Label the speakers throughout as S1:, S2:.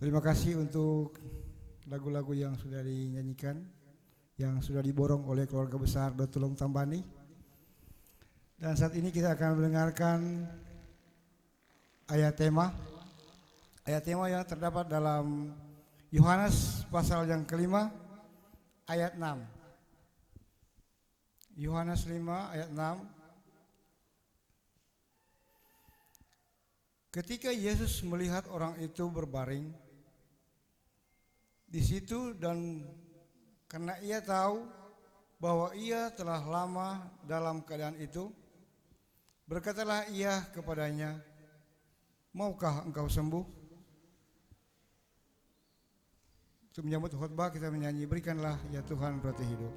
S1: Terima kasih untuk lagu-lagu yang sudah dinyanyikan, yang sudah diborong oleh keluarga besar Dotulung Tambani. Dan saat ini kita akan mendengarkan ayat tema. Ayat tema yang terdapat dalam Yohanes pasal yang kelima ayat 6. Yohanes 5 ayat 6. Ketika Yesus melihat orang itu berbaring di situ dan karena ia tahu bahwa ia telah lama dalam keadaan itu, berkatalah ia kepadanya, "Maukah engkau sembuh?" Untuk menyambut khotbah kita menyanyi, "Berikanlah ya Tuhan berarti hidup."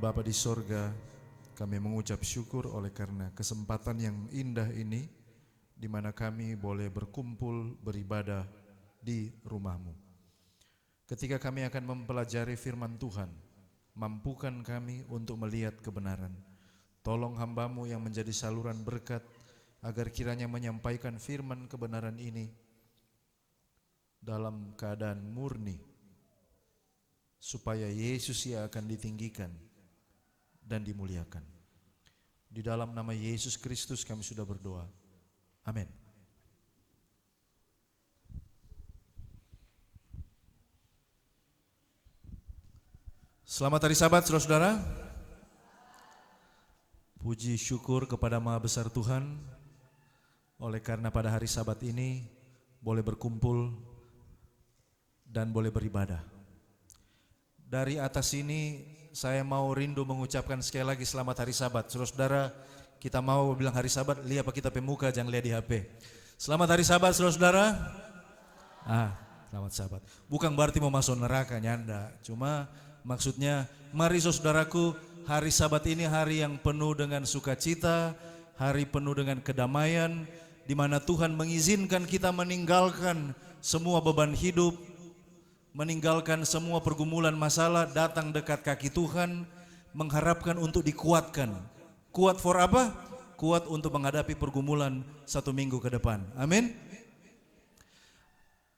S2: Bapa di sorga, kami mengucap syukur oleh karena kesempatan yang indah ini, di mana kami boleh berkumpul beribadah di rumah-Mu. Ketika kami akan mempelajari firman Tuhan, mampukan kami untuk melihat kebenaran. Tolong hamba-Mu yang menjadi saluran berkat, agar kiranya menyampaikan firman kebenaran ini dalam keadaan murni, supaya Yesus yang akan ditinggikan dan dimuliakan. Di dalam nama Yesus Kristus kami sudah berdoa. Amin. Selamat hari Sabat, saudara-saudara. Puji syukur kepada Maha Besar Tuhan, oleh karena pada hari Sabat ini boleh berkumpul dan boleh beribadah. Dari atas ini saya mau rindu mengucapkan sekali lagi selamat hari Sabat. Saudara-saudara, kita mau bilang hari Sabat, lihat apa kita pemuka, jangan lihat di HP. Selamat hari Sabat, saudara-saudara. Selamat Sabat. Bukan berarti mau masuk neraka, nyanda. Cuma maksudnya, mari saudaraku, hari Sabat ini hari yang penuh dengan sukacita, hari penuh dengan kedamaian, di mana Tuhan mengizinkan kita meninggalkan semua beban hidup, meninggalkan semua pergumulan masalah, datang dekat kaki Tuhan, mengharapkan untuk dikuatkan. Kuat for apa? Kuat untuk menghadapi pergumulan 1 minggu ke depan. Amin.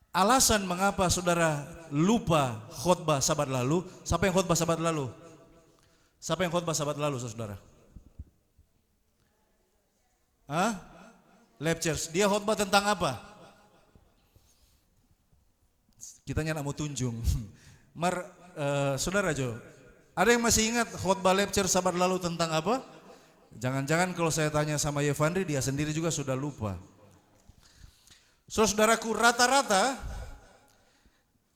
S2: Alasan mengapa saudara lupa khotbah Sabat lalu? Siapa yang khotbah Sabat lalu? Siapa yang khotbah Sabat lalu, saudara? Lectures. Dia khotbah tentang apa? Kita nyana mau tunjung. Saudara Jo, ada yang masih ingat khotbah lecture Sabat lalu tentang apa? Jangan-jangan kalau saya tanya sama Yevandri, dia sendiri juga sudah lupa. Saudaraku, rata-rata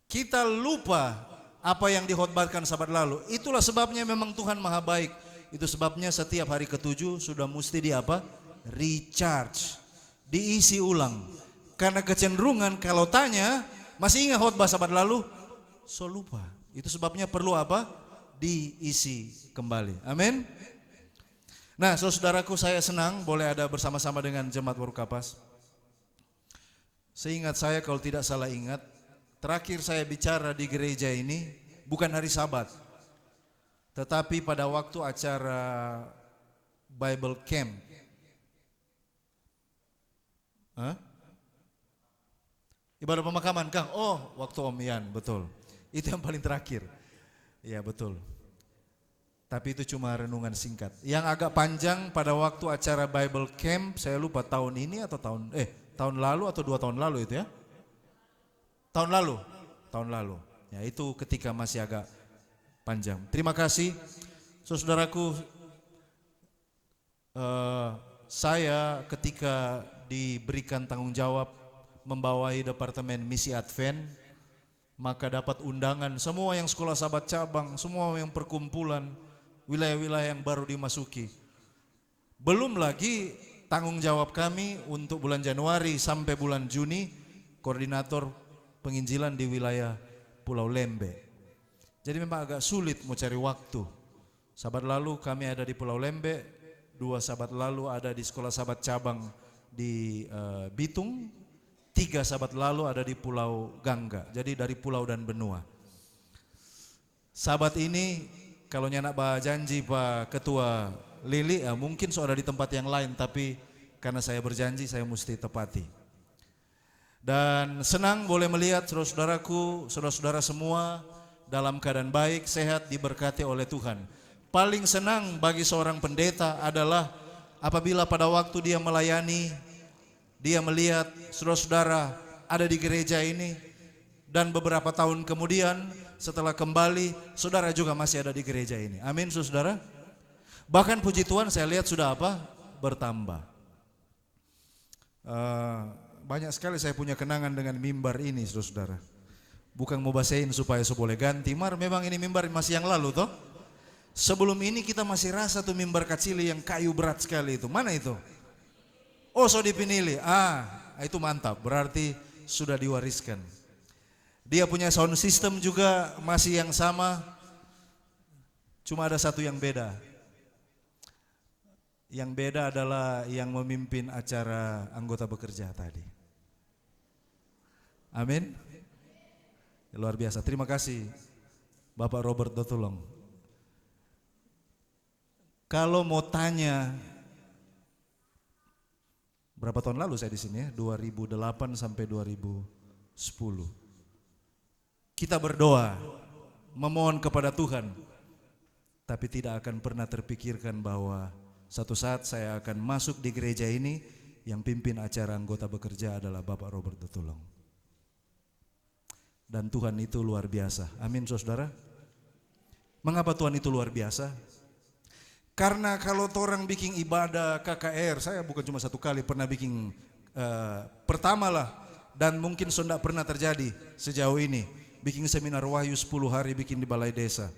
S2: kita lupa apa yang dikhotbahkan Sabat lalu. Itulah sebabnya memang Tuhan Maha Baik. Itu sebabnya setiap hari ke-7 sudah mesti di apa? Recharge, diisi ulang. Karena kecenderungan kalau tanya, masih ingat khotbah Sabat lalu? So lupa. Itu sebabnya perlu apa? Diisi kembali. Amin. Nah, saudaraku, saya senang boleh ada bersama-sama dengan Jemaat Baru Kapas. Seingat saya, kalau tidak salah ingat, terakhir saya bicara di gereja ini bukan hari Sabat, tetapi pada waktu acara Bible Camp. Ibadah pemakaman, Kang. Oh, waktu Om Ian, betul. Itu yang paling terakhir. Ya, betul. Tapi itu cuma renungan singkat. Yang agak panjang pada waktu acara Bible Camp, saya lupa tahun ini atau tahun lalu atau 2 tahun lalu itu ya. Tahun lalu. Ya, itu ketika masih agak panjang. Terima kasih. Saudaraku, saya ketika diberikan tanggung jawab membawai Departemen Misi Advent, maka dapat undangan semua yang sekolah sahabat cabang, semua yang perkumpulan, wilayah-wilayah yang baru dimasuki. Belum lagi tanggung jawab kami untuk bulan Januari sampai bulan Juni, koordinator penginjilan di wilayah Pulau Lembe. Jadi memang agak sulit mau cari waktu. Sahabat lalu kami ada di Pulau Lembe, 2 sahabat lalu ada di sekolah sahabat cabang di Bitung, 3 sahabat lalu ada di Pulau Gangga. Jadi dari pulau dan benua. Sahabat ini kalau nyanak janji Pak Ketua Lili, mungkin sudah di tempat yang lain, tapi karena saya berjanji saya mesti tepati. Dan senang boleh melihat saudara-saudaraku, saudara-saudara semua dalam keadaan baik, sehat, diberkati oleh Tuhan. Paling senang bagi seorang pendeta adalah apabila pada waktu dia melayani, dia melihat saudara-saudara ada di gereja ini, dan beberapa tahun kemudian setelah kembali, saudara juga masih ada di gereja ini. Amin, saudara. Bahkan puji Tuhan saya lihat sudah apa? Bertambah. Banyak sekali saya punya kenangan dengan mimbar ini, saudara. Bukan mau basahin supaya boleh ganti, memang ini mimbar masih yang lalu toh. Sebelum ini kita masih rasa tuh mimbar kecil yang kayu berat sekali itu. Mana itu? Oh, so dipinili. Itu mantap, berarti sudah diwariskan. Dia punya sound system juga masih yang sama. Cuma ada satu yang beda. Yang beda adalah yang memimpin acara anggota bekerja tadi. Amin. Luar biasa. Terima kasih Bapak Robert Dotulong. Kalau mau tanya berapa tahun lalu saya di sini ya, 2008 sampai 2010. Kita berdoa, memohon kepada Tuhan, tapi tidak akan pernah terpikirkan bahwa satu saat saya akan masuk di gereja ini, yang pimpin acara anggota bekerja adalah Bapak Robert Dotulong. Dan Tuhan itu luar biasa. Amin, saudara. Mengapa Tuhan itu luar biasa? Karena kalau orang bikin ibadah KKR, saya bukan cuma satu kali pernah bikin pertama lah, dan mungkin sudah pernah terjadi sejauh ini. Bikin seminar Wahyu 10 hari bikin di balai desa.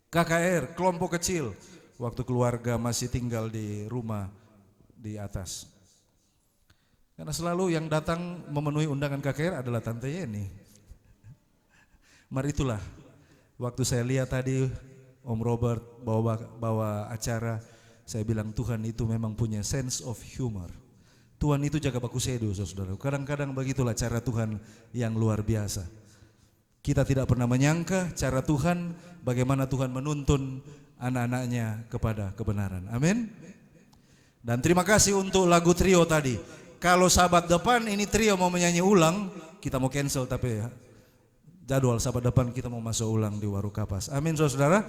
S2: KKR, kelompok kecil. Waktu keluarga masih tinggal di rumah di atas. Karena selalu yang datang memenuhi undangan KKR adalah Tante Yeni. Mari itulah, waktu saya lihat tadi Om Robert bawa acara, saya bilang Tuhan itu memang punya sense of humor. Tuhan itu jaga baku sedu, saudara. Kadang-kadang begitulah cara Tuhan yang luar biasa. Kita tidak pernah menyangka cara Tuhan, bagaimana Tuhan menuntun anak-anaknya kepada kebenaran. Amin. Dan terima kasih untuk lagu trio tadi. Kalau sahabat depan ini trio mau menyanyi ulang, kita mau cancel, tapi jadwal sahabat depan kita mau masuk ulang di Waru Kapas. Amin, saudara.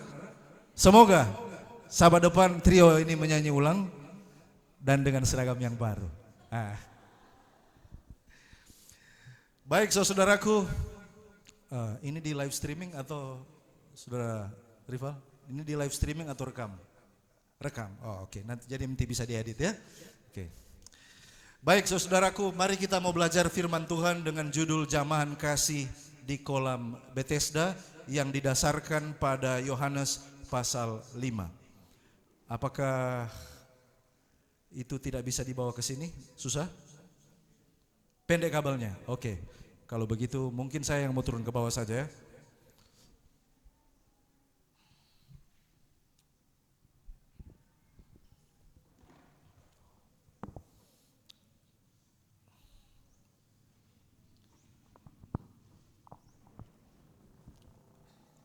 S2: Semoga sahabat depan trio ini menyanyi ulang dan dengan seragam yang baru. Baik, saudaraku, ini di live streaming atau saudara Rival? Ini di live streaming atau rekam? Rekam. Oh, oke. Nanti jadi nanti bisa diedit ya. Oke. Baik, saudaraku, mari kita mau belajar firman Tuhan dengan judul Jamahan Kasih di Kolam Bethesda yang didasarkan pada Yohanes pasal 5. Apakah itu tidak bisa dibawa ke sini? Susah? Pendek kabelnya. Oke. Kalau begitu mungkin saya yang mau turun ke bawah saja ya.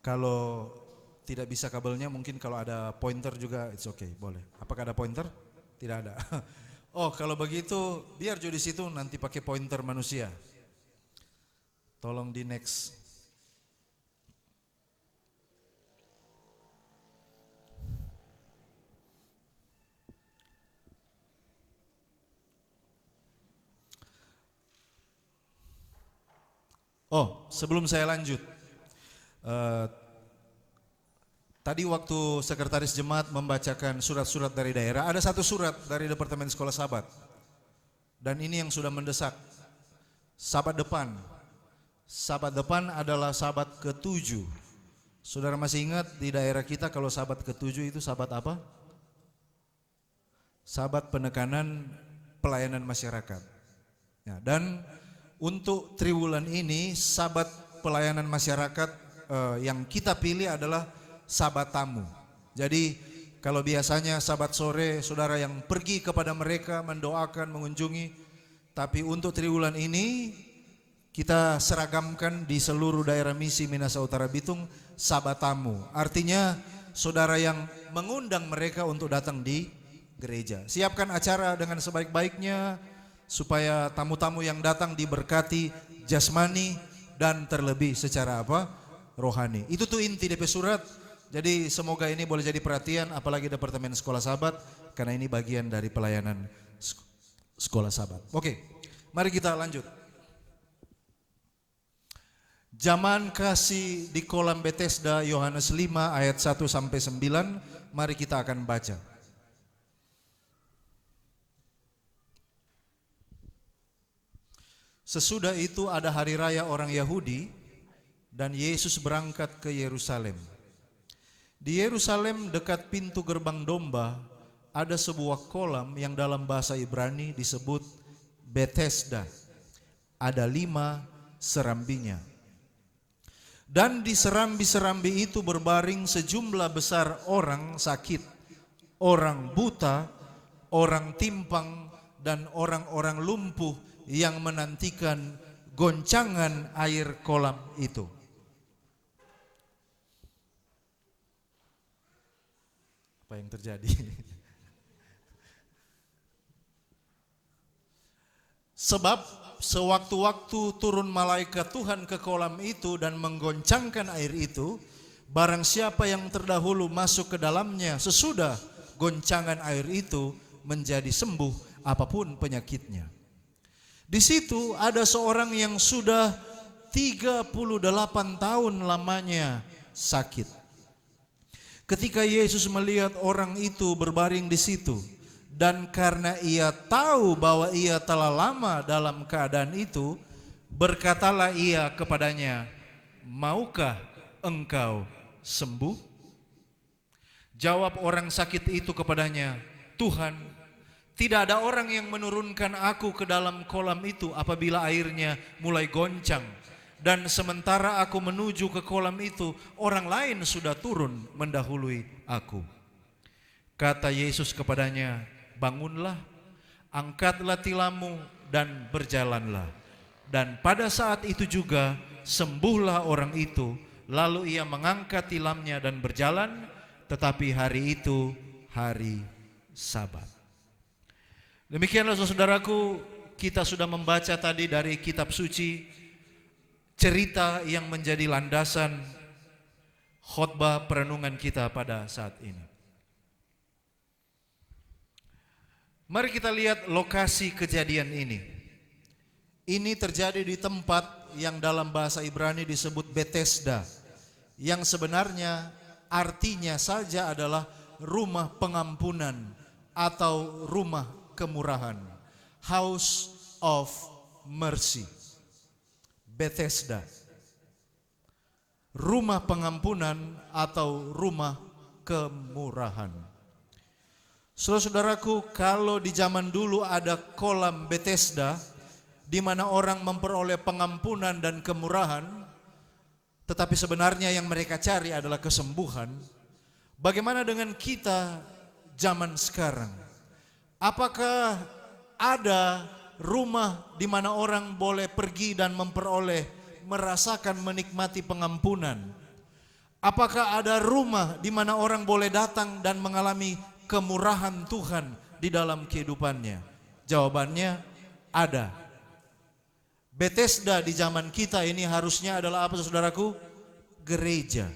S2: Kalau tidak bisa kabelnya, mungkin kalau ada pointer juga it's okay, boleh. Apakah ada pointer? Tidak ada. Oh, kalau begitu biar di situ nanti pakai pointer manusia. Tolong di next. Oh, sebelum saya lanjut. Tadi waktu sekretaris jemaat membacakan surat-surat dari daerah, ada satu surat dari Departemen Sekolah Sahabat. Dan ini yang sudah mendesak. Sabat depan. Sabat depan adalah sabat ke-7. Saudara masih ingat di daerah kita kalau sabat ke-7 itu sabat apa? Sabat penekanan pelayanan masyarakat. Ya, dan untuk triwulan ini sabat pelayanan masyarakat yang kita pilih adalah sabat tamu. Jadi kalau biasanya sabat sore saudara yang pergi kepada mereka mendoakan, mengunjungi, tapi untuk triwulan ini kita seragamkan di seluruh daerah misi Minahasa Utara Bitung sabat tamu. Artinya saudara yang mengundang mereka untuk datang di gereja. Siapkan acara dengan sebaik-baiknya supaya tamu-tamu yang datang diberkati jasmani dan terlebih secara apa? Rohani. Itu tuh inti DP surat. Jadi semoga ini boleh jadi perhatian apalagi Departemen Sekolah Sabat karena ini bagian dari pelayanan Sekolah Sabat. Oke, mari kita lanjut. Zaman kasih di kolam Bethesda Yohanes 5 ayat 1 sampai 9, mari kita akan baca. Sesudah itu ada hari raya orang Yahudi dan Yesus berangkat ke Yerusalem. Di Yerusalem dekat pintu gerbang domba ada sebuah kolam yang dalam bahasa Ibrani disebut Bethesda. Ada 5 serambinya. Dan di serambi-serambi itu berbaring sejumlah besar orang sakit, orang buta, orang timpang, dan orang-orang lumpuh yang menantikan goncangan air kolam itu. Apa yang terjadi? Sebab sewaktu-waktu turun malaikat Tuhan ke kolam itu dan menggoncangkan air itu, barang siapa yang terdahulu masuk ke dalamnya sesudah goncangan air itu menjadi sembuh apapun penyakitnya. Di situ ada seorang yang sudah 38 tahun lamanya sakit. Ketika Yesus melihat orang itu berbaring di situ, dan karena ia tahu bahwa ia telah lama dalam keadaan itu, berkatalah ia kepadanya, "Maukah engkau sembuh?" Jawab orang sakit itu kepadanya, "Tuhan, tidak ada orang yang menurunkan aku ke dalam kolam itu apabila airnya mulai goncang. Dan sementara aku menuju ke kolam itu, orang lain sudah turun mendahului aku." Kata Yesus kepadanya, "Bangunlah, angkatlah tilammu dan berjalanlah." Dan pada saat itu juga sembuhlah orang itu. Lalu ia mengangkat tilamnya dan berjalan, tetapi hari itu hari Sabat. Demikianlah saudaraku, kita sudah membaca tadi dari kitab suci cerita yang menjadi landasan khotbah perenungan kita pada saat ini. Mari kita lihat lokasi kejadian ini. Ini terjadi di tempat yang dalam bahasa Ibrani disebut Bethesda, yang sebenarnya artinya saja adalah rumah pengampunan atau rumah kemurahan, House of Mercy. Bethesda, rumah pengampunan atau rumah kemurahan. Saudara-saudaraku, kalau di zaman dulu ada kolam Bethesda di mana orang memperoleh pengampunan dan kemurahan, tetapi sebenarnya yang mereka cari adalah kesembuhan. Bagaimana dengan kita zaman sekarang? Apakah ada rumah di mana orang boleh pergi dan merasakan menikmati pengampunan? Apakah ada rumah di mana orang boleh datang dan mengalami kemurahan Tuhan di dalam kehidupannya? Jawabannya ada. Bethesda di zaman kita ini harusnya adalah apa, saudaraku? Gereja.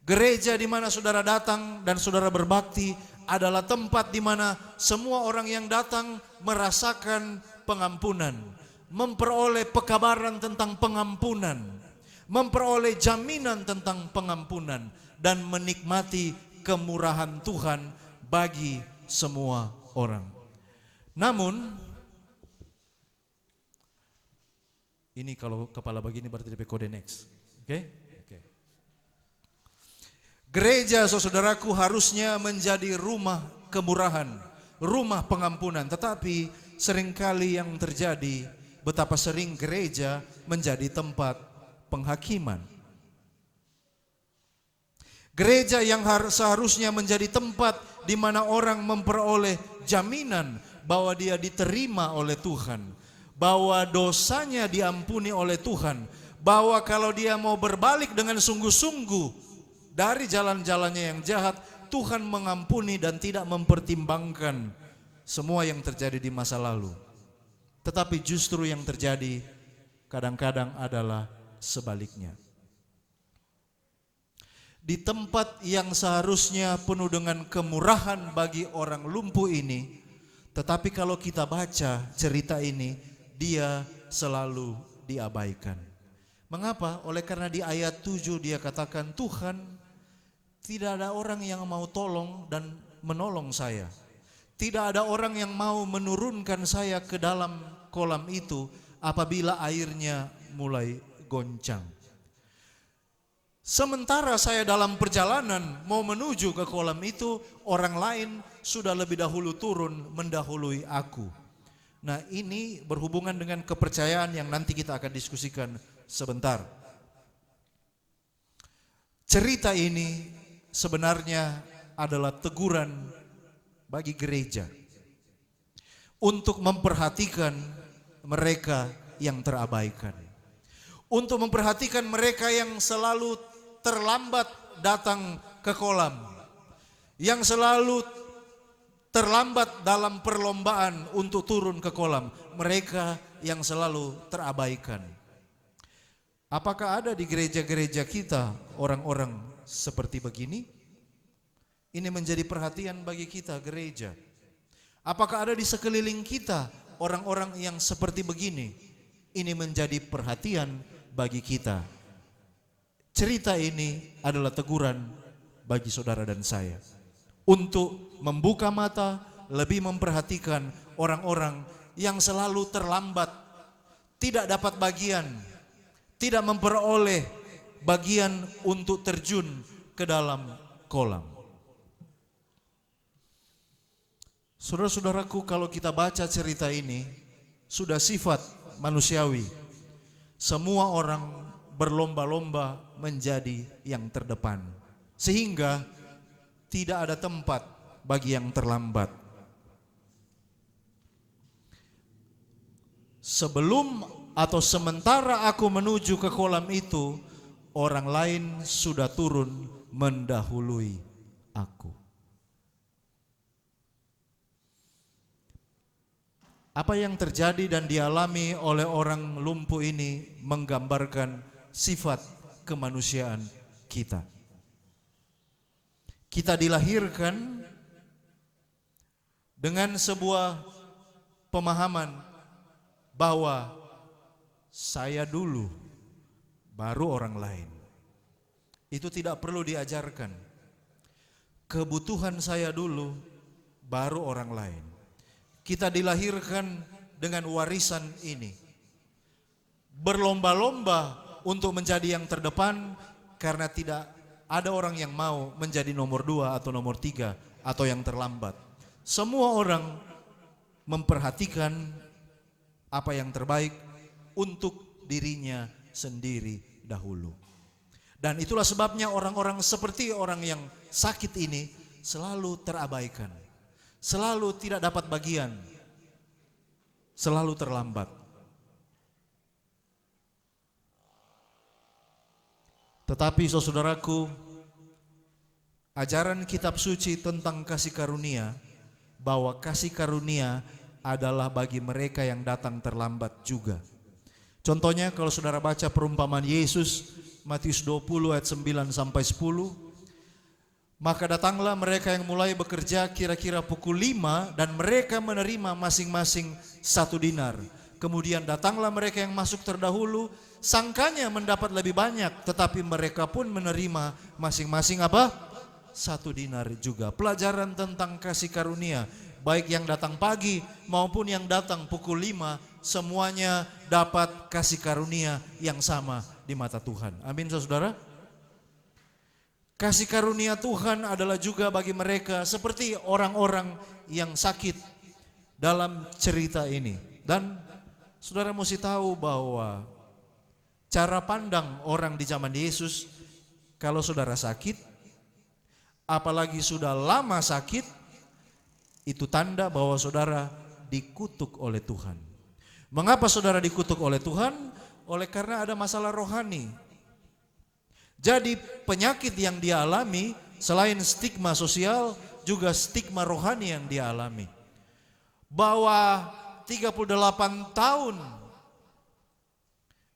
S2: Gereja di mana saudara datang dan saudara berbakti adalah tempat di mana semua orang yang datang merasakan pengampunan, memperoleh pekabaran tentang pengampunan, memperoleh jaminan tentang pengampunan, dan menikmati kemurahan Tuhan bagi semua orang. Namun, Ini kalau kepala begini berarti DP kode next. Oke? Oke. Gereja, saudaraku, harusnya menjadi rumah kemurahan, rumah pengampunan. Tetapi seringkali yang terjadi, betapa sering gereja menjadi tempat penghakiman. Gereja yang seharusnya menjadi tempat di mana orang memperoleh jaminan bahwa dia diterima oleh Tuhan, bahwa dosanya diampuni oleh Tuhan, bahwa kalau dia mau berbalik dengan sungguh-sungguh dari jalan-jalannya yang jahat, Tuhan mengampuni dan tidak mempertimbangkan semua yang terjadi di masa lalu. Tetapi justru yang terjadi kadang-kadang adalah sebaliknya. Di tempat yang seharusnya penuh dengan kemurahan bagi orang lumpuh ini, tetapi kalau kita baca cerita ini, dia selalu diabaikan. Mengapa? Oleh karena di ayat 7 dia katakan, Tuhan, tidak ada orang yang mau tolong dan menolong saya. Tidak ada orang yang mau menurunkan saya ke dalam kolam itu apabila airnya mulai goncang. Sementara saya dalam perjalanan mau menuju ke kolam itu, orang lain sudah lebih dahulu turun mendahului aku. Nah, ini berhubungan dengan kepercayaan yang nanti kita akan diskusikan sebentar. Cerita ini sebenarnya adalah teguran bagi gereja untuk memperhatikan mereka yang terabaikan, untuk memperhatikan mereka yang selalu terlambat datang ke kolam, yang selalu terlambat dalam perlombaan untuk turun ke kolam, mereka yang selalu terabaikan. Apakah ada di gereja-gereja kita orang-orang seperti begini? Ini menjadi perhatian bagi kita gereja. Apakah ada di sekeliling kita orang-orang yang seperti begini? Ini menjadi perhatian bagi kita. Cerita ini adalah teguran bagi saudara dan saya untuk membuka mata, lebih memperhatikan orang-orang yang selalu terlambat, tidak dapat bagian, tidak memperoleh bagian untuk terjun ke dalam kolam. Saudara-saudaraku, kalau kita baca cerita ini, sudah sifat manusiawi. Semua orang berlomba-lomba menjadi yang terdepan, sehingga tidak ada tempat bagi yang terlambat. Sebelum atau sementara aku menuju ke kolam itu, orang lain sudah turun mendahului aku. Apa yang terjadi dan dialami oleh orang lumpuh ini menggambarkan sifat kemanusiaan kita. Kita dilahirkan dengan sebuah pemahaman bahwa saya dulu baru orang lain. Itu tidak perlu diajarkan. Kebutuhan saya dulu baru orang lain. Kita dilahirkan dengan warisan ini. Berlomba-lomba untuk menjadi yang terdepan karena tidak ada orang yang mau menjadi nomor 2 atau nomor 3 atau yang terlambat. Semua orang memperhatikan apa yang terbaik untuk dirinya sendiri dahulu. Dan itulah sebabnya orang-orang seperti orang yang sakit ini selalu terabaikan, selalu tidak dapat bagian, selalu terlambat. Tetapi saudaraku, ajaran kitab suci tentang kasih karunia, bahwa kasih karunia adalah bagi mereka yang datang terlambat juga. Contohnya kalau saudara baca perumpamaan Yesus, Matius 20 ayat 9 sampai 10, maka datanglah mereka yang mulai bekerja kira-kira pukul 5 dan mereka menerima masing-masing 1 dinar. Kemudian datanglah mereka yang masuk terdahulu, sangkanya mendapat lebih banyak, tetapi mereka pun menerima masing-masing apa? 1 dinar juga. Pelajaran tentang kasih karunia, baik yang datang pagi maupun yang datang pukul 5 semuanya dapat kasih karunia yang sama di mata Tuhan. Amin saudara. Kasih karunia Tuhan adalah juga bagi mereka seperti orang-orang yang sakit dalam cerita ini. Dan saudara mesti tahu bahwa cara pandang orang di zaman Yesus, kalau saudara sakit, apalagi sudah lama sakit, itu tanda bahwa saudara dikutuk oleh Tuhan. Mengapa saudara dikutuk oleh Tuhan? Oleh karena ada masalah rohani. Jadi penyakit yang dia alami selain stigma sosial juga stigma rohani yang dia alami. Bahwa 38 tahun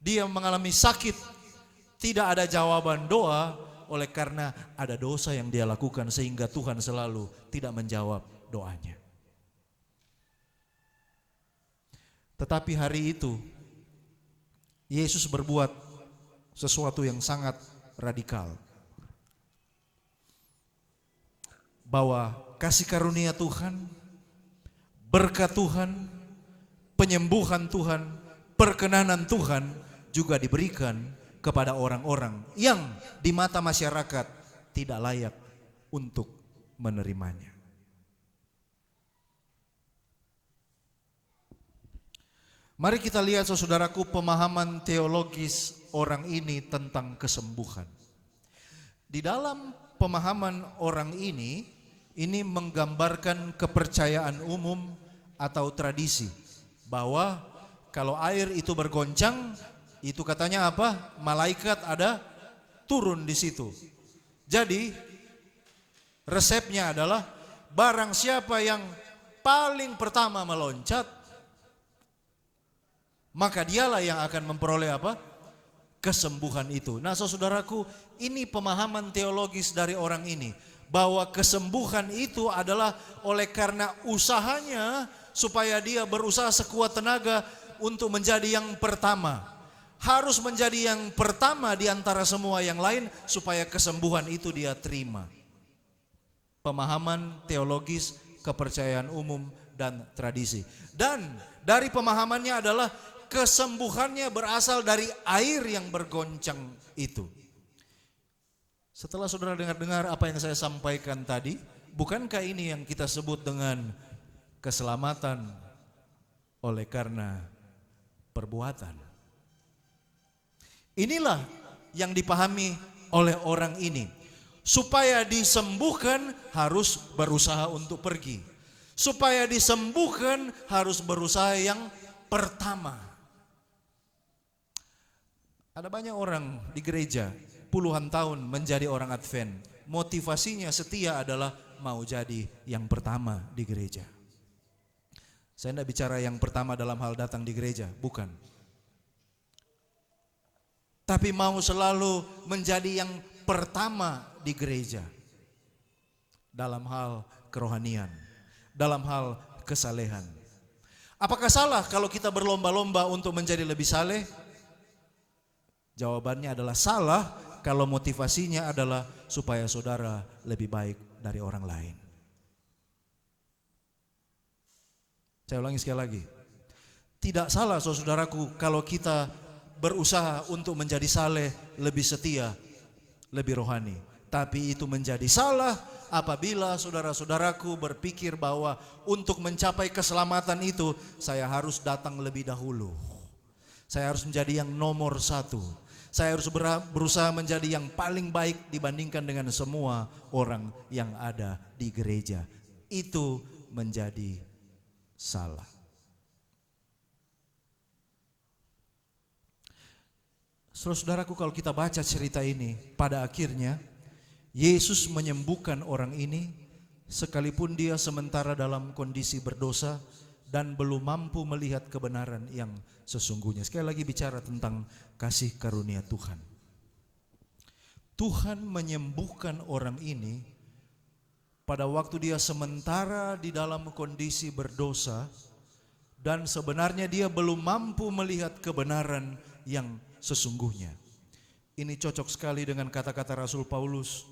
S2: dia mengalami sakit, tidak ada jawaban doa oleh karena ada dosa yang dia lakukan sehingga Tuhan selalu tidak menjawab doanya. Tetapi hari itu Yesus berbuat sesuatu yang sangat radikal. Bahwa kasih karunia Tuhan, berkat Tuhan, penyembuhan Tuhan, perkenanan Tuhan juga diberikan kepada orang-orang yang di mata masyarakat tidak layak untuk menerimanya. Mari kita lihat saudaraku pemahaman teologis orang ini tentang kesembuhan. Di dalam pemahaman orang ini menggambarkan kepercayaan umum atau tradisi. Bahwa kalau air itu bergoncang, itu katanya apa? Malaikat ada turun di situ. Jadi resepnya adalah barang siapa yang paling pertama meloncat, maka dialah yang akan memperoleh apa? Kesembuhan itu. Nah saudaraku, ini pemahaman teologis dari orang ini. Bahwa kesembuhan itu adalah oleh karena usahanya supaya dia berusaha sekuat tenaga untuk menjadi yang pertama. Harus menjadi yang pertama di antara semua yang lain supaya kesembuhan itu dia terima. Pemahaman teologis, kepercayaan umum dan tradisi. Dan dari pemahamannya adalah kesembuhannya berasal dari air yang bergoncang itu. Setelah saudara dengar-dengar apa yang saya sampaikan tadi, bukankah ini yang kita sebut dengan keselamatan oleh karena perbuatan? Inilah yang dipahami oleh orang ini. Supaya disembuhkan harus berusaha untuk pergi. Supaya disembuhkan harus berusaha yang pertama. Ada banyak orang di gereja puluhan tahun menjadi orang Advent. Motivasinya setia adalah mau jadi yang pertama di gereja. Saya tidak bicara yang pertama dalam hal datang di gereja, bukan. Tapi mau selalu menjadi yang pertama di gereja. Dalam hal kerohanian, dalam hal kesalehan. Apakah salah kalau kita berlomba-lomba untuk menjadi lebih saleh? Jawabannya adalah salah kalau motivasinya adalah supaya saudara lebih baik dari orang lain. Saya ulangi sekali lagi. Tidak salah saudaraku kalau kita berusaha untuk menjadi saleh, lebih setia, lebih rohani. Tapi itu menjadi salah apabila saudara-saudaraku berpikir bahwa untuk mencapai keselamatan itu saya harus datang lebih dahulu. Saya harus menjadi yang nomor satu. Saya harus berusaha menjadi yang paling baik dibandingkan dengan semua orang yang ada di gereja. Itu menjadi salah. Saudaraku, kalau kita baca cerita ini, pada akhirnya Yesus menyembuhkan orang ini sekalipun dia sementara dalam kondisi berdosa dan belum mampu melihat kebenaran yang sesungguhnya. Sekali lagi bicara tentang kasih karunia Tuhan. Tuhan menyembuhkan orang ini pada waktu dia sementara di dalam kondisi berdosa dan sebenarnya dia belum mampu melihat kebenaran yang sesungguhnya. Ini cocok sekali dengan kata-kata Rasul Paulus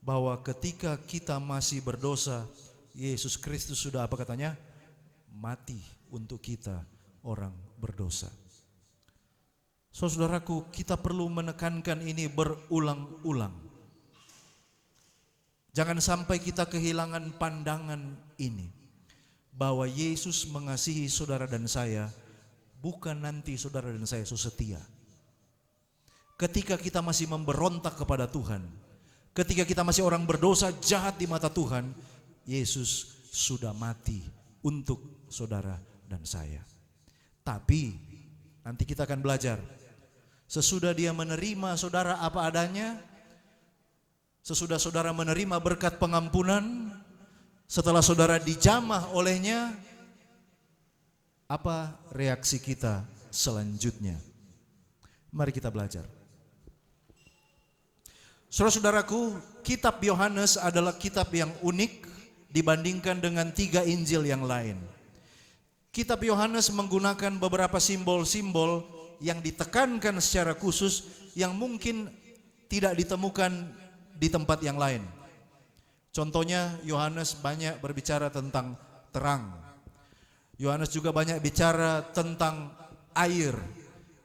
S2: bahwa ketika kita masih berdosa, Yesus Kristus sudah apa katanya? Mati untuk kita orang berdosa. Saudaraku, kita perlu menekankan ini berulang-ulang. Jangan sampai kita kehilangan pandangan ini, bahwa Yesus mengasihi saudara dan saya, bukan nanti saudara dan saya setia. Ketika kita masih memberontak kepada Tuhan, ketika kita masih orang berdosa jahat di mata Tuhan, Yesus sudah mati untuk saudara dan saya. Tapi nanti kita akan belajar, sesudah dia menerima saudara apa adanya, sesudah saudara menerima berkat pengampunan, setelah saudara dijamah olehnya, apa reaksi kita selanjutnya? Mari kita belajar. Saudara-saudaraku, kitab Yohanes adalah kitab yang unik dibandingkan dengan 3 Injil yang lain. Kitab Yohanes menggunakan beberapa simbol-simbol yang ditekankan secara khusus yang mungkin tidak ditemukan di tempat yang lain. Contohnya, Yohanes banyak berbicara tentang terang. Yohanes juga banyak bicara tentang air.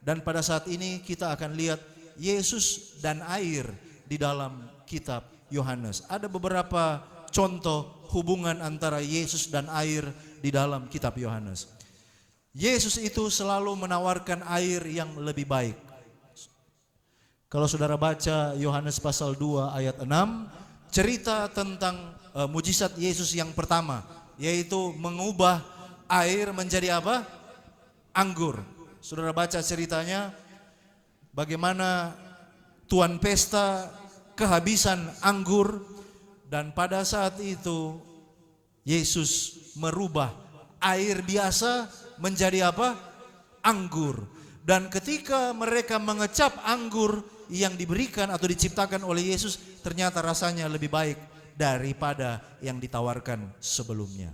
S2: Dan pada saat ini kita akan lihat Yesus dan air di dalam kitab Yohanes. Ada beberapa contoh hubungan antara Yesus dan air di dalam kitab Yohanes. Yesus itu selalu menawarkan air yang lebih baik. Kalau saudara baca Yohanes pasal 2 ayat 6, cerita tentang mujizat Yesus yang pertama, yaitu mengubah air menjadi apa? Anggur. Saudara baca ceritanya, bagaimana tuan pesta kehabisan anggur, dan pada saat itu Yesus merubah air biasa menjadi apa? Anggur. Dan ketika mereka mengecap anggur yang diberikan atau diciptakan oleh Yesus, ternyata rasanya lebih baik daripada yang ditawarkan sebelumnya.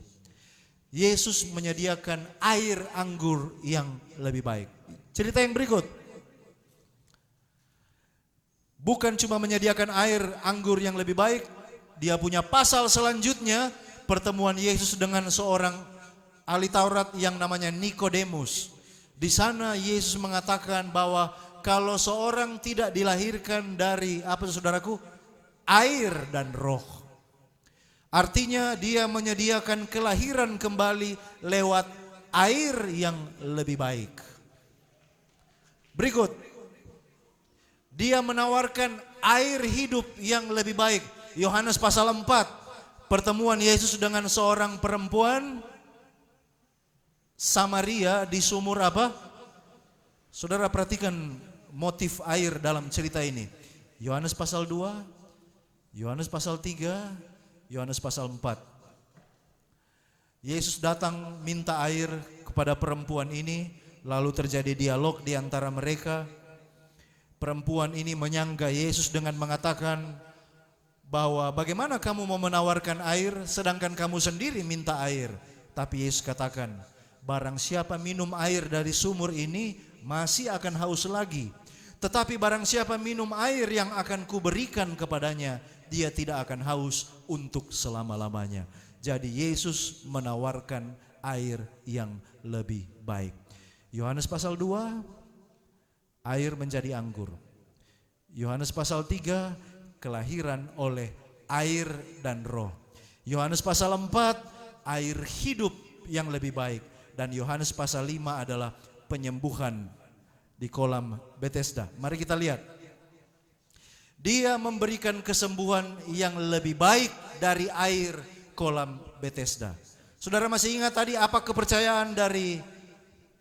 S2: Yesus menyediakan air anggur yang lebih baik. Cerita yang berikut, bukan cuma menyediakan air anggur yang lebih baik, dia punya pasal selanjutnya, pertemuan Yesus dengan seorang ahli Taurat yang namanya Nikodemus. Di sana Yesus mengatakan bahwa kalau seorang tidak dilahirkan dari apa saudaraku? Air dan roh. Artinya dia menyediakan kelahiran kembali lewat air yang lebih baik. Berikut, dia menawarkan air hidup yang lebih baik. Yohanes pasal 4, pertemuan Yesus dengan seorang perempuan Samaria di sumur apa? Saudara perhatikan motif air dalam cerita ini. Yohanes pasal 2, Yohanes pasal 3, Yohanes pasal 4. Yesus datang minta air kepada perempuan ini, lalu terjadi dialog di antara mereka. Perempuan ini menyangga Yesus dengan mengatakan bahwa bagaimana kamu mau menawarkan air sedangkan kamu sendiri minta air. Tapi Yesus katakan, barang siapa minum air dari sumur ini masih akan haus lagi. Tetapi barang siapa minum air yang akan kuberikan kepadanya, dia tidak akan haus untuk selama-lamanya. Jadi Yesus menawarkan air yang lebih baik. Yohanes pasal 2, air menjadi anggur. Yohanes pasal 3, kelahiran oleh air dan roh. Yohanes pasal 4, air hidup yang lebih baik. Dan Yohanes pasal 5 adalah penyembuhan di kolam Bethesda. Mari kita lihat. Dia memberikan kesembuhan yang lebih baik dari air kolam Bethesda. Saudara masih ingat tadi apa kepercayaan dari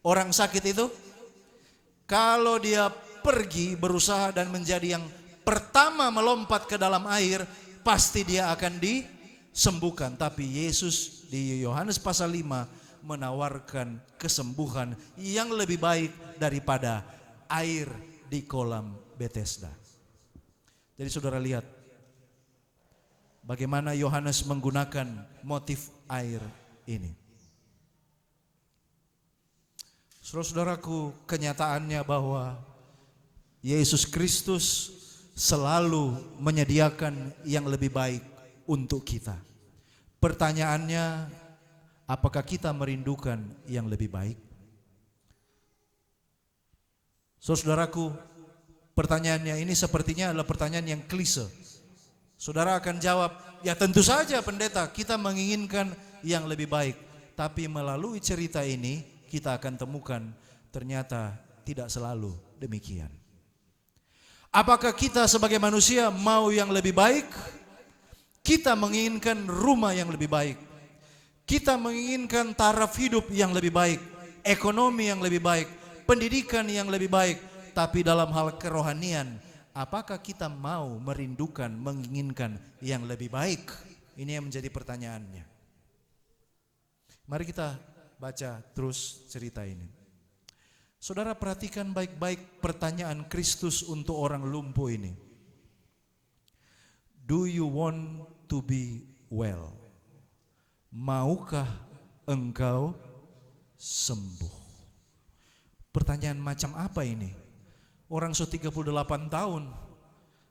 S2: orang sakit itu? Kalau dia pergi berusaha dan menjadi yang pertama melompat ke dalam air, pasti dia akan disembuhkan. Tapi Yesus di Yohanes pasal 5 menawarkan kesembuhan yang lebih baik daripada air di kolam Bethesda. Jadi saudara lihat bagaimana Yohanes menggunakan motif air ini. Saudara-saudaraku, kenyataannya bahwa Yesus Kristus selalu menyediakan yang lebih baik untuk kita. Pertanyaannya, apakah kita merindukan yang lebih baik? Saudaraku, pertanyaannya ini sepertinya adalah pertanyaan yang klise. Saudara akan jawab, ya tentu saja pendeta, kita menginginkan yang lebih baik. Tapi melalui cerita ini kita akan temukan ternyata tidak selalu demikian. Apakah kita sebagai manusia mau yang lebih baik? Kita menginginkan rumah yang lebih baik. Kita menginginkan taraf hidup yang lebih baik, ekonomi yang lebih baik, pendidikan yang lebih baik. Tapi dalam hal kerohanian, apakah kita mau merindukan, menginginkan yang lebih baik? Ini yang menjadi pertanyaannya. Mari kita baca terus cerita ini. Saudara perhatikan baik-baik pertanyaan Kristus untuk orang lumpuh ini. Do you want to be well? Maukah engkau sembuh? Pertanyaan macam apa ini? Orang 38 tahun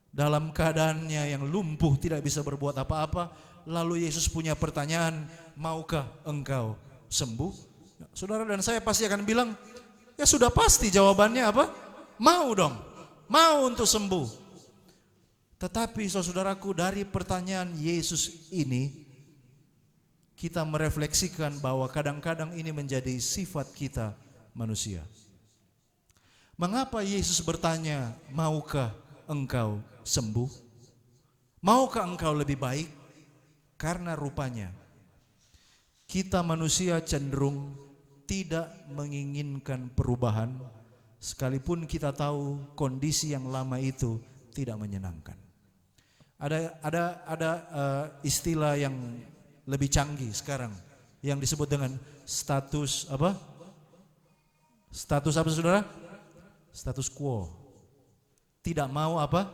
S2: dalam keadaannya yang lumpuh tidak bisa berbuat apa-apa. Lalu Yesus punya pertanyaan, maukah engkau sembuh? Saudara dan saya pasti akan bilang, ya sudah pasti jawabannya apa? Mau dong, mau untuk sembuh. Tetapi saudaraku, dari pertanyaan Yesus ini kita merefleksikan bahwa kadang-kadang ini menjadi sifat kita manusia. Mengapa Yesus bertanya, maukah engkau sembuh? Maukah engkau lebih baik? Karena rupanya kita manusia cenderung tidak menginginkan perubahan, sekalipun kita tahu kondisi yang lama itu tidak menyenangkan. Ada istilah yang lebih canggih sekarang yang disebut dengan status apa? Status apa saudara? Status quo. Tidak mau apa?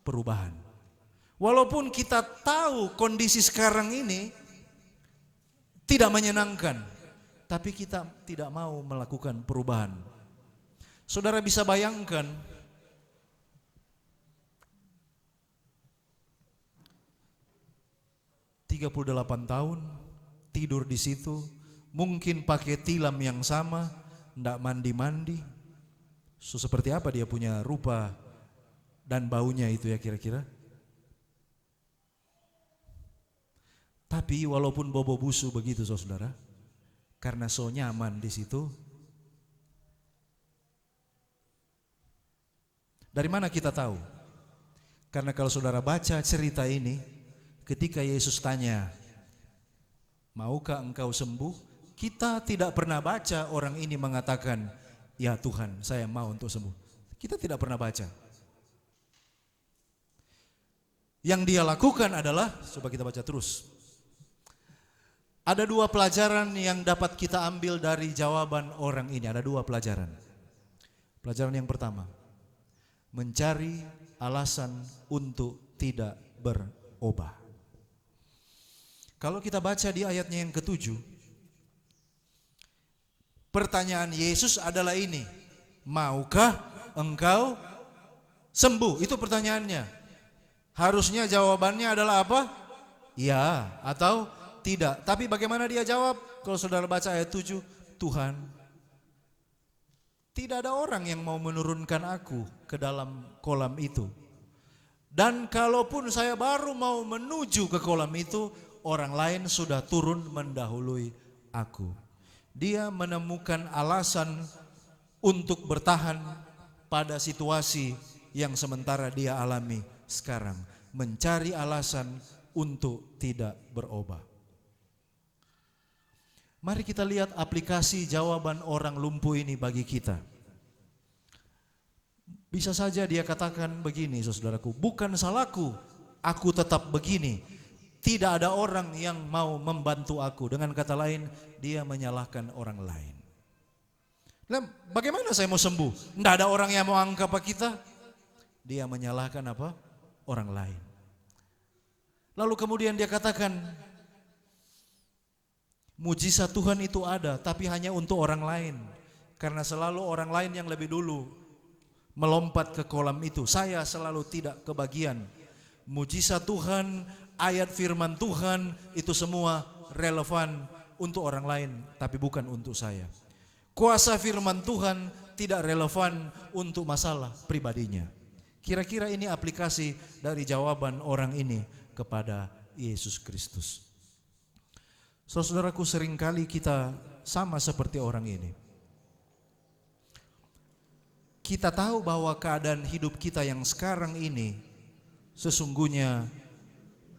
S2: Perubahan. Walaupun kita tahu kondisi sekarang ini tidak menyenangkan, tapi kita tidak mau melakukan perubahan. Saudara bisa bayangkan, (38 tahun tidur di situ, mungkin pakai tilam yang sama, tidak mandi-mandi. So, seperti apa dia punya rupa dan baunya itu ya kira-kira? Tapi walaupun bobo busu begitu saudara, karena so nyaman di situ. Dari mana kita tahu? Karena kalau saudara baca cerita ini, ketika Yesus tanya, maukah engkau sembuh? Kita tidak pernah baca orang ini mengatakan, ya Tuhan saya mau untuk sembuh. Kita tidak pernah baca. Yang dia lakukan adalah, coba kita baca terus. Ada dua pelajaran yang dapat kita ambil dari jawaban orang ini. Ada dua pelajaran. Pelajaran yang pertama, mencari alasan untuk tidak berubah. Kalau kita baca di ayatnya yang ke-7, pertanyaan Yesus adalah ini, maukah engkau sembuh? Itu pertanyaannya. Harusnya jawabannya adalah apa? Ya atau tidak. Tapi bagaimana dia jawab? Kalau saudara baca ayat 7, Tuhan, tidak ada orang yang mau menurunkan aku ke dalam kolam itu. Dan kalaupun saya baru mau menuju ke kolam itu, orang lain sudah turun mendahului aku. Dia menemukan alasan untuk bertahan pada situasi yang sementara dia alami sekarang. Mencari alasan untuk tidak berubah. Mari kita lihat aplikasi jawaban orang lumpuh ini bagi kita. Bisa saja dia katakan begini, saudaraku, bukan salahku, aku tetap begini. Tidak ada orang yang mau membantu aku. Dengan kata lain, dia menyalahkan orang lain. Nah, bagaimana saya mau sembuh? Tidak ada orang yang mau angkat kita. Dia menyalahkan apa? Orang lain. Lalu kemudian dia katakan, mujizat Tuhan itu ada, tapi hanya untuk orang lain. Karena selalu orang lain yang lebih dulu melompat ke kolam itu. Saya selalu tidak kebagian. Mujizat Tuhan, ayat firman Tuhan, itu semua relevan untuk orang lain, tapi bukan untuk saya. Kuasa firman Tuhan tidak relevan untuk masalah pribadinya. Kira-kira ini aplikasi dari jawaban orang ini kepada Yesus Kristus. Saudaraku, seringkali kita sama seperti orang ini. Kita tahu bahwa keadaan hidup kita yang sekarang ini sesungguhnya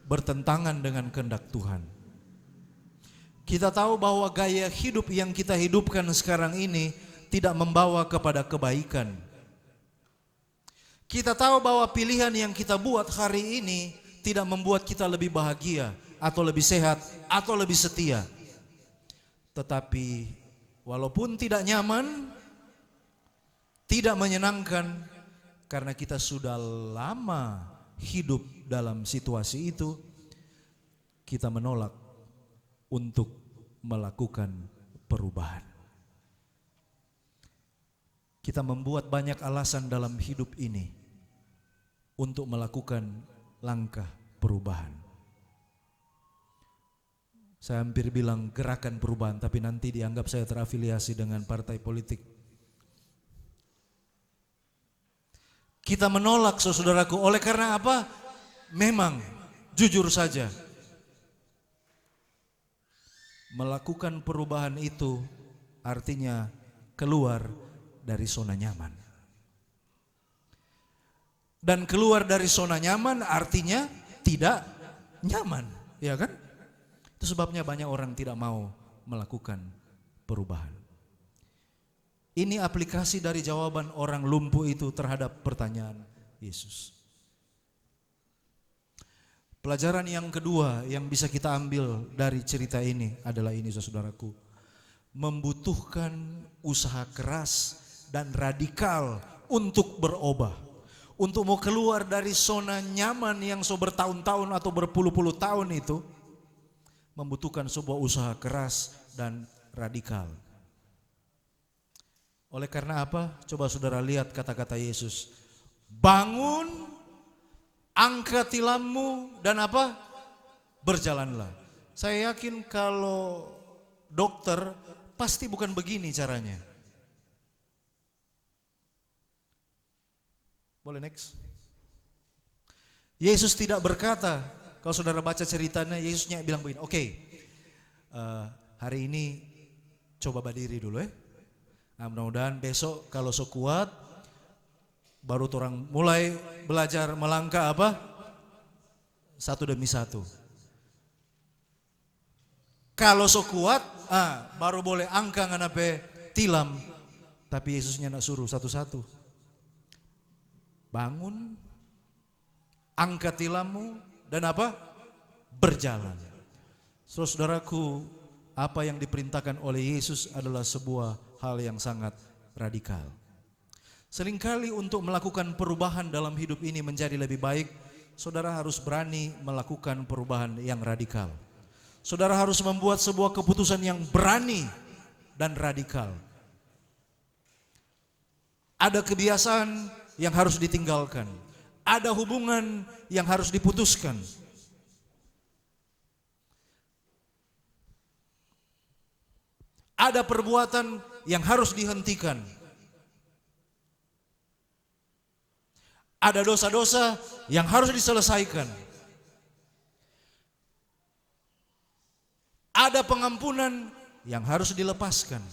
S2: bertentangan dengan kehendak Tuhan. Kita tahu bahwa gaya hidup yang kita hidupkan sekarang ini tidak membawa kepada kebaikan. Kita tahu bahwa pilihan yang kita buat hari ini tidak membuat kita lebih bahagia atau lebih sehat atau lebih setia. Tetapi walaupun tidak nyaman, tidak menyenangkan, karena kita sudah lama hidup dalam situasi itu, kita menolak untuk melakukan perubahan. Kita membuat banyak alasan dalam hidup ini untuk melakukan langkah perubahan. Saya hampir bilang gerakan perubahan, tapi nanti dianggap saya terafiliasi dengan partai politik. Kita menolak, saudaraku, oleh karena apa? Memang, jujur saja, melakukan perubahan itu artinya keluar dari zona nyaman. Dan keluar dari zona nyaman artinya tidak nyaman, ya kan? Itu sebabnya banyak orang tidak mau melakukan perubahan. Ini aplikasi dari jawaban orang lumpuh itu terhadap pertanyaan Yesus. Pelajaran yang kedua yang bisa kita ambil dari cerita ini adalah ini, saudaraku. Membutuhkan usaha keras dan radikal untuk berubah. Untuk mau keluar dari zona nyaman yang so bertahun-tahun atau berpuluh-puluh tahun itu, membutuhkan sebuah usaha keras dan radikal. Oleh karena apa? Coba saudara lihat kata-kata Yesus. Bangun, angkat tilammu, dan apa? Berjalanlah. Saya yakin kalau dokter pasti bukan begini caranya. Boleh next? Yesus tidak berkata, kalau saudara baca ceritanya, Yesusnya bilang begini, oke, hari ini coba berdiri dulu ya. Nah, mudah-mudahan besok kalau so kuat, baru orang mulai belajar melangkah apa? Satu demi satu. Kalau so kuat, baru boleh angka nganape tilam. Tapi Yesusnya nak suruh satu-satu. Bangun, angkat tilammu, dan apa? Berjalan. Saudaraku, apa yang diperintahkan oleh Yesus adalah sebuah hal yang sangat radikal. Seringkali untuk melakukan perubahan dalam hidup ini menjadi lebih baik, saudara harus berani melakukan perubahan yang radikal. Saudara harus membuat sebuah keputusan yang berani dan radikal. Ada kebiasaan yang harus ditinggalkan. Ada hubungan yang harus diputuskan. Ada perbuatan yang harus dihentikan. Ada dosa-dosa yang harus diselesaikan. Ada pengampunan yang harus dilepaskan.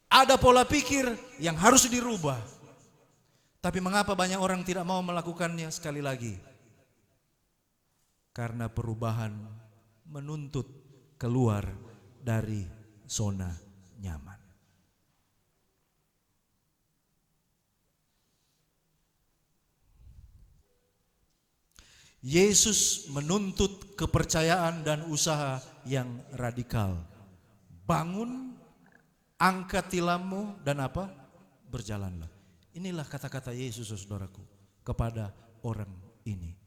S2: Ada pola pikir yang harus dirubah. Tapi mengapa banyak orang tidak mau melakukannya? Sekali lagi, karena perubahan menuntut keluar dari zona nyaman. Yesus menuntut kepercayaan dan usaha yang radikal. Bangun, angkat tilammu, dan apa? Berjalanlah. Inilah kata-kata Yesus, saudaraku, kepada orang ini.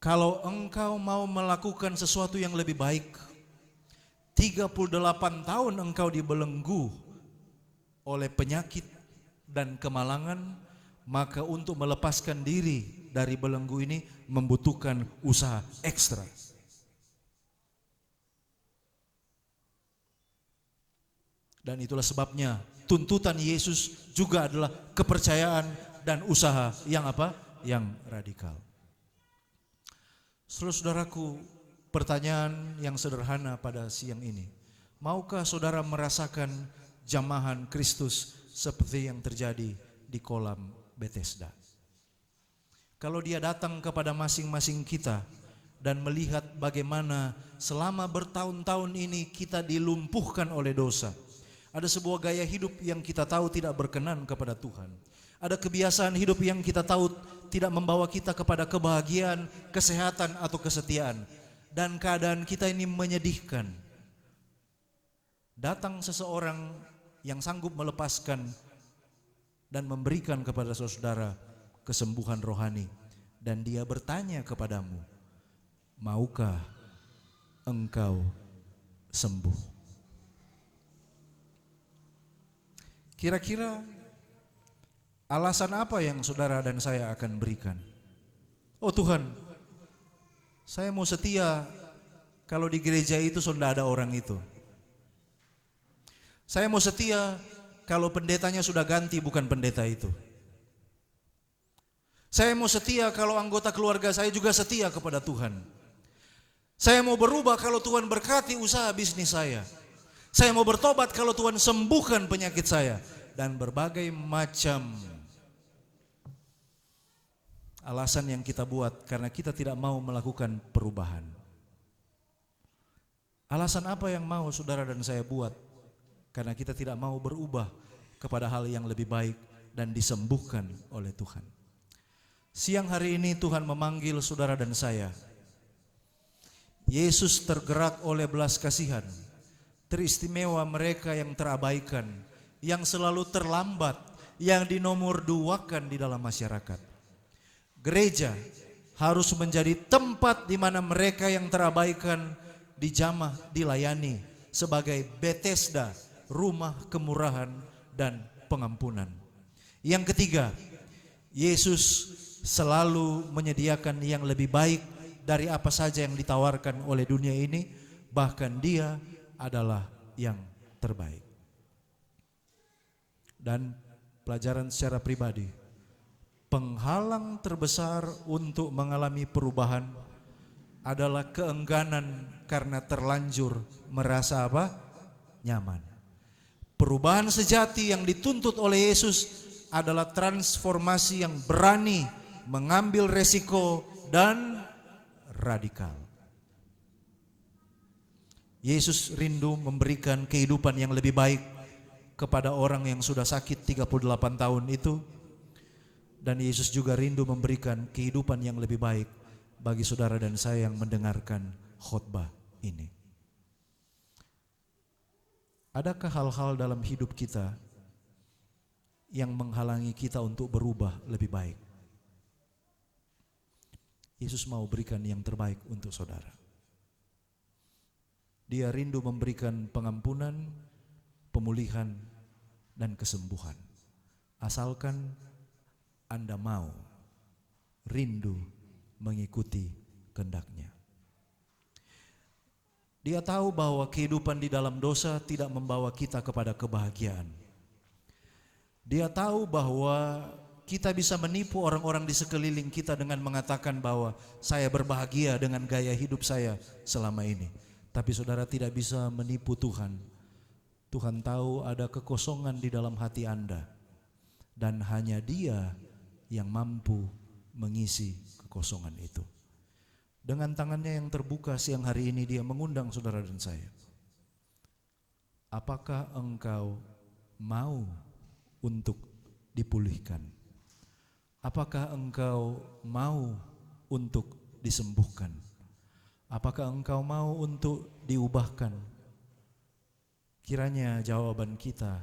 S2: Kalau engkau mau melakukan sesuatu yang lebih baik, 38 tahun engkau dibelenggu oleh penyakit dan kemalangan, maka untuk melepaskan diri dari belenggu ini membutuhkan usaha ekstra. Dan itulah sebabnya tuntutan Yesus juga adalah kepercayaan dan usaha yang apa? Yang radikal. Saudara-saudaraku, pertanyaan yang sederhana pada siang ini. Maukah saudara merasakan jamahan Kristus seperti yang terjadi di kolam Bethesda? Kalau dia datang kepada masing-masing kita dan melihat bagaimana selama bertahun-tahun ini kita dilumpuhkan oleh dosa. Ada sebuah gaya hidup yang kita tahu tidak berkenan kepada Tuhan. Ada kebiasaan hidup yang kita tahu tidak membawa kita kepada kebahagiaan, kesehatan atau kesetiaan. Dan keadaan kita ini menyedihkan. Datang seseorang yang sanggup melepaskan dan memberikan kepada saudara kesembuhan rohani. Dan dia bertanya kepadamu, maukah engkau sembuh? Kira-kira alasan apa yang saudara dan saya akan berikan? Oh Tuhan, saya mau setia kalau di gereja itu sudah ada orang itu. Saya mau setia kalau pendetanya sudah ganti, bukan pendeta itu. Saya mau setia kalau anggota keluarga saya juga setia kepada Tuhan. Saya mau berubah kalau Tuhan berkati usaha bisnis saya. Saya mau bertobat kalau Tuhan sembuhkan penyakit saya. Dan berbagai macam alasan yang kita buat karena kita tidak mau melakukan perubahan. Alasan apa yang mau saudara dan saya buat? Karena kita tidak mau berubah kepada hal yang lebih baik dan disembuhkan oleh Tuhan. Siang hari ini Tuhan memanggil saudara dan saya. Yesus tergerak oleh belas kasihan. Teristimewa mereka yang terabaikan, yang selalu terlambat, yang dinomorduakan di dalam masyarakat. Gereja harus menjadi tempat di mana mereka yang terabaikan dijamah, dilayani sebagai Bethesda, rumah kemurahan dan pengampunan. Yang ketiga, Yesus selalu menyediakan yang lebih baik dari apa saja yang ditawarkan oleh dunia ini, bahkan dia adalah yang terbaik. Dan pelajaran secara pribadi, penghalang terbesar untuk mengalami perubahan adalah keengganan karena terlanjur merasa apa? Nyaman. Perubahan sejati yang dituntut oleh Yesus adalah transformasi yang berani, mengambil resiko dan radikal. Yesus rindu memberikan kehidupan yang lebih baik kepada orang yang sudah sakit 38 tahun itu. Dan Yesus juga rindu memberikan kehidupan yang lebih baik bagi saudara dan saya yang mendengarkan khotbah ini. Adakah hal-hal dalam hidup kita yang menghalangi kita untuk berubah lebih baik? Yesus mau berikan yang terbaik untuk saudara. Dia rindu memberikan pengampunan, pemulihan, dan kesembuhan. Asalkan Anda mau, rindu mengikuti kehendak-Nya. Dia tahu bahwa kehidupan di dalam dosa tidak membawa kita kepada kebahagiaan. Dia tahu bahwa kita bisa menipu orang-orang di sekeliling kita dengan mengatakan bahwa saya berbahagia dengan gaya hidup saya selama ini. Tapi saudara tidak bisa menipu Tuhan. Tuhan tahu ada kekosongan di dalam hati Anda. Dan hanya Dia yang mampu mengisi kekosongan itu. Dengan tangannya yang terbuka siang hari ini Dia mengundang saudara dan saya. Apakah engkau mau untuk dipulihkan? Apakah engkau mau untuk disembuhkan? Apakah engkau mau untuk diubahkan? Kiranya jawaban kita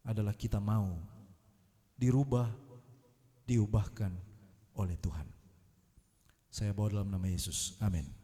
S2: adalah kita mau dirubah, diubahkan oleh Tuhan. Saya bawa dalam nama Yesus. Amin.